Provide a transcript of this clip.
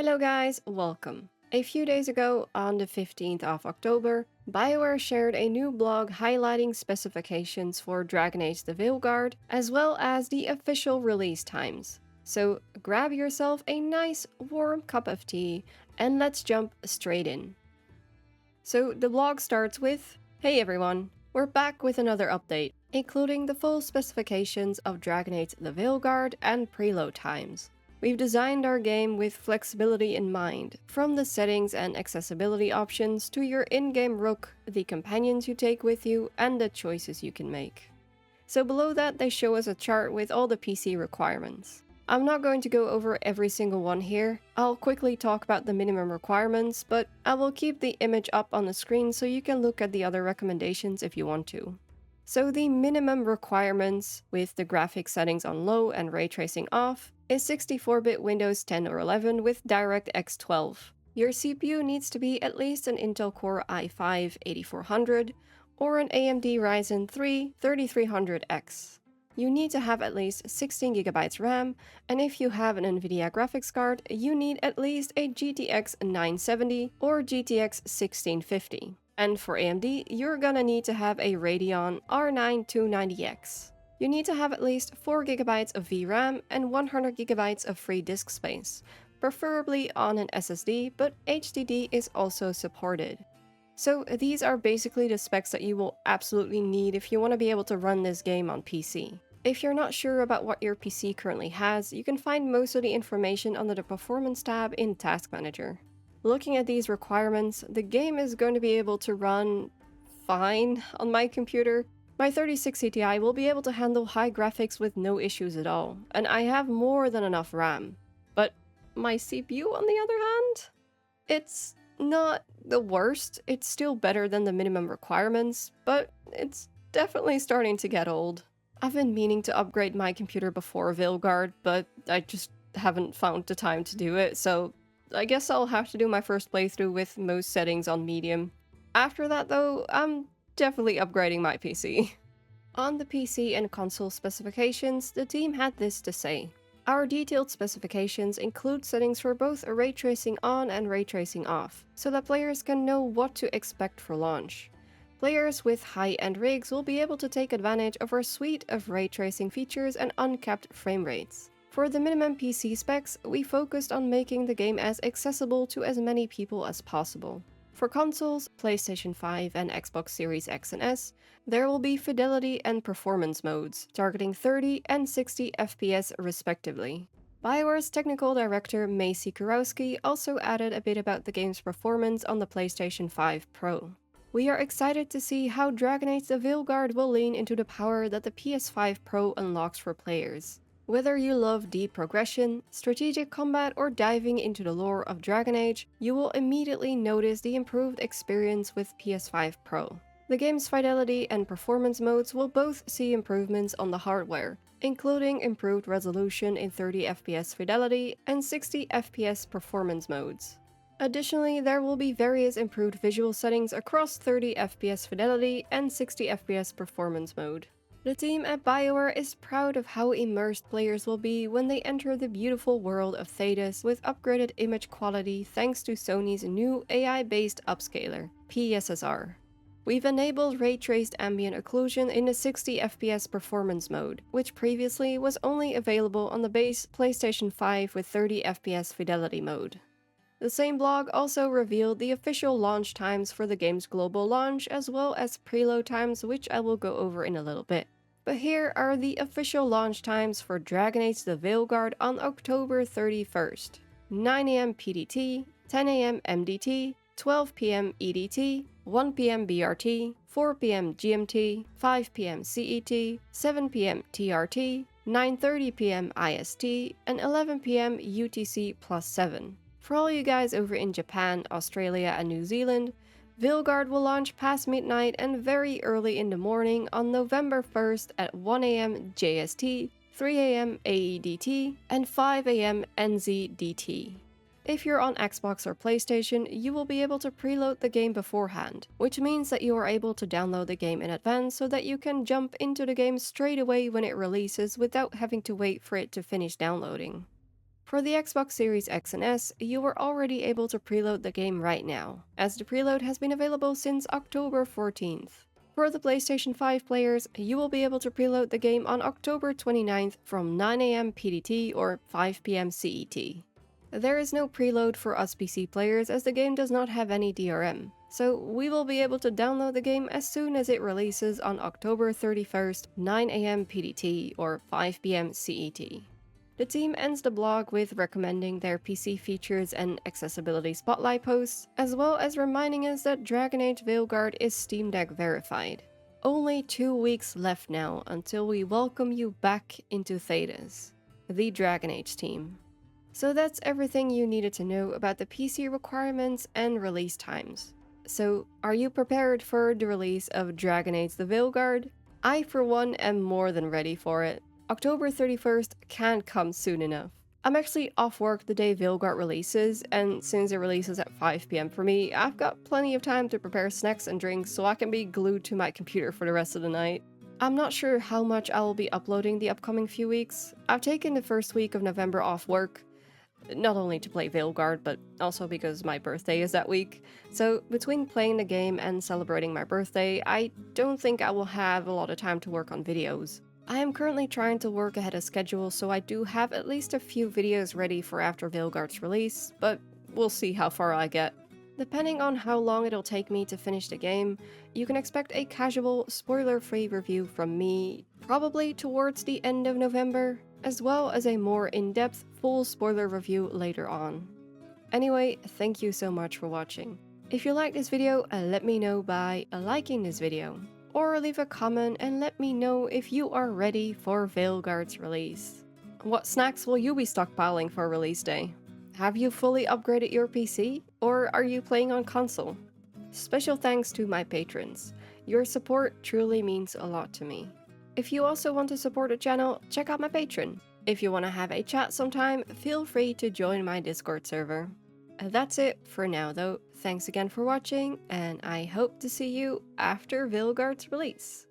Hello guys, welcome. A few days ago, on the 15th of October, BioWare shared a new blog highlighting specifications for Dragon Age the Veilguard, as well as the official release times. So grab yourself a nice warm cup of tea, and let's jump straight in. So the blog starts with, "Hey everyone, we're back with another update, including the full specifications of Dragon Age the Veilguard and preload times. We've designed our game with flexibility in mind, from the settings and accessibility options to your in-game rook, the companions you take with you, and the choices you can make." So below that they show us a chart with all the PC requirements. I'm not going to go over every single one here. I'll quickly talk about the minimum requirements, but I will keep the image up on the screen so you can look at the other recommendations if you want to. So the minimum requirements, with the graphics settings on low and ray tracing off, is 64-bit Windows 10 or 11 with DirectX 12. Your CPU needs to be at least an Intel Core i5-8400 or an AMD Ryzen 3 3300X. You need to have at least 16GB RAM, and if you have an NVIDIA graphics card, you need at least a GTX 970 or GTX 1650. And for AMD, you're gonna need to have a Radeon R9 290X. You need to have at least 4GB of VRAM and 100GB of free disk space, preferably on an SSD, but HDD is also supported. So these are basically the specs that you will absolutely need if you want to be able to run this game on PC. If you're not sure about what your PC currently has, you can find most of the information under the Performance tab in Task Manager. Looking at these requirements, the game is going to be able to run fine on my computer. My 3060 Ti will be able to handle high graphics with no issues at all, and I have more than enough RAM. But my CPU, on the other hand? It's not the worst. It's still better than the minimum requirements, but it's definitely starting to get old. I've been meaning to upgrade my computer before Veilguard, but I just haven't found the time to do it, so I guess I'll have to do my first playthrough with most settings on medium. After that though, I'm definitely upgrading my PC. On the PC and console specifications, the team had this to say. "Our detailed specifications include settings for both ray tracing on and ray tracing off, so that players can know what to expect for launch. Players with high-end rigs will be able to take advantage of our suite of ray tracing features and uncapped frame rates. For the minimum PC specs, we focused on making the game as accessible to as many people as possible. For consoles, PlayStation 5 and Xbox Series X and S, there will be fidelity and performance modes, targeting 30 and 60 FPS respectively." BioWare's technical director Macy Kurowski also added a bit about the game's performance on the PlayStation 5 Pro. "We are excited to see how Dragon Age the Veilguard will lean into the power that the PS5 Pro unlocks for players. Whether you love deep progression, strategic combat, or diving into the lore of Dragon Age, you will immediately notice the improved experience with PS5 Pro. The game's fidelity and performance modes will both see improvements on the hardware, including improved resolution in 30 FPS fidelity and 60 FPS performance modes. Additionally, there will be various improved visual settings across 30 FPS fidelity and 60 FPS performance mode. The team at BioWare is proud of how immersed players will be when they enter the beautiful world of Thedas with upgraded image quality thanks to Sony's new AI-based upscaler, PSSR. We've enabled ray-traced ambient occlusion in the 60 FPS performance mode, which previously was only available on the base PlayStation 5 with 30 FPS fidelity mode." The same blog also revealed the official launch times for the game's global launch, as well as preload times, which I will go over in a little bit. But here are the official launch times for Dragon Age the Veilguard on October 31st. 9 AM PDT, 10 AM MDT, 12 PM EDT, 1 PM BRT, 4 PM GMT, 5 PM CET, 7 PM TRT, 9:30 PM IST, and 11 PM UTC+7. For all you guys over in Japan, Australia, and New Zealand, Veilguard will launch past midnight and very early in the morning on November 1st at 1 AM JST, 3 AM AEDT, and 5 AM NZDT. If you're on Xbox or PlayStation, you will be able to preload the game beforehand, which means that you are able to download the game in advance so that you can jump into the game straight away when it releases without having to wait for it to finish downloading. For the Xbox Series X and S, you are already able to preload the game right now, as the preload has been available since October 14th. For the PlayStation 5 players, you will be able to preload the game on October 29th from 9 am PDT or 5 pm CET. There is no preload for us PC players as the game does not have any DRM, so we will be able to download the game as soon as it releases on October 31st, 9 am PDT or 5 pm CET. The team ends the blog with recommending their PC features and accessibility spotlight posts, as well as reminding us that Dragon Age Veilguard is Steam Deck verified. Only 2 weeks left now until we welcome you back into Thedas, the Dragon Age team. So that's everything you needed to know about the PC requirements and release times. So, are you prepared for the release of Dragon Age the Veilguard? I for one am more than ready for it. October 31st can't come soon enough. I'm actually off work the day Veilguard releases, and since it releases at 5 pm for me, I've got plenty of time to prepare snacks and drinks so I can be glued to my computer for the rest of the night. I'm not sure how much I will be uploading the upcoming few weeks. I've taken the first week of November off work, not only to play Veilguard, but also because my birthday is that week. So between playing the game and celebrating my birthday, I don't think I will have a lot of time to work on videos. I am currently trying to work ahead of schedule, so I do have at least a few videos ready for after Veilguard's release, but we'll see how far I get. Depending on how long it'll take me to finish the game, you can expect a casual, spoiler-free review from me, probably towards the end of November, as well as a more in-depth, full spoiler review later on. Anyway, thank you so much for watching. If you liked this video, let me know by liking this video, or leave a comment and let me know if you are ready for Veilguard's release. What snacks will you be stockpiling for release day? Have you fully upgraded your PC, or are you playing on console? Special thanks to my patrons. Your support truly means a lot to me. If you also want to support the channel, check out my Patreon. If you want to have a chat sometime, feel free to join my Discord server. That's it for now though. Thanks again for watching, and I hope to see you after Veilguard's release.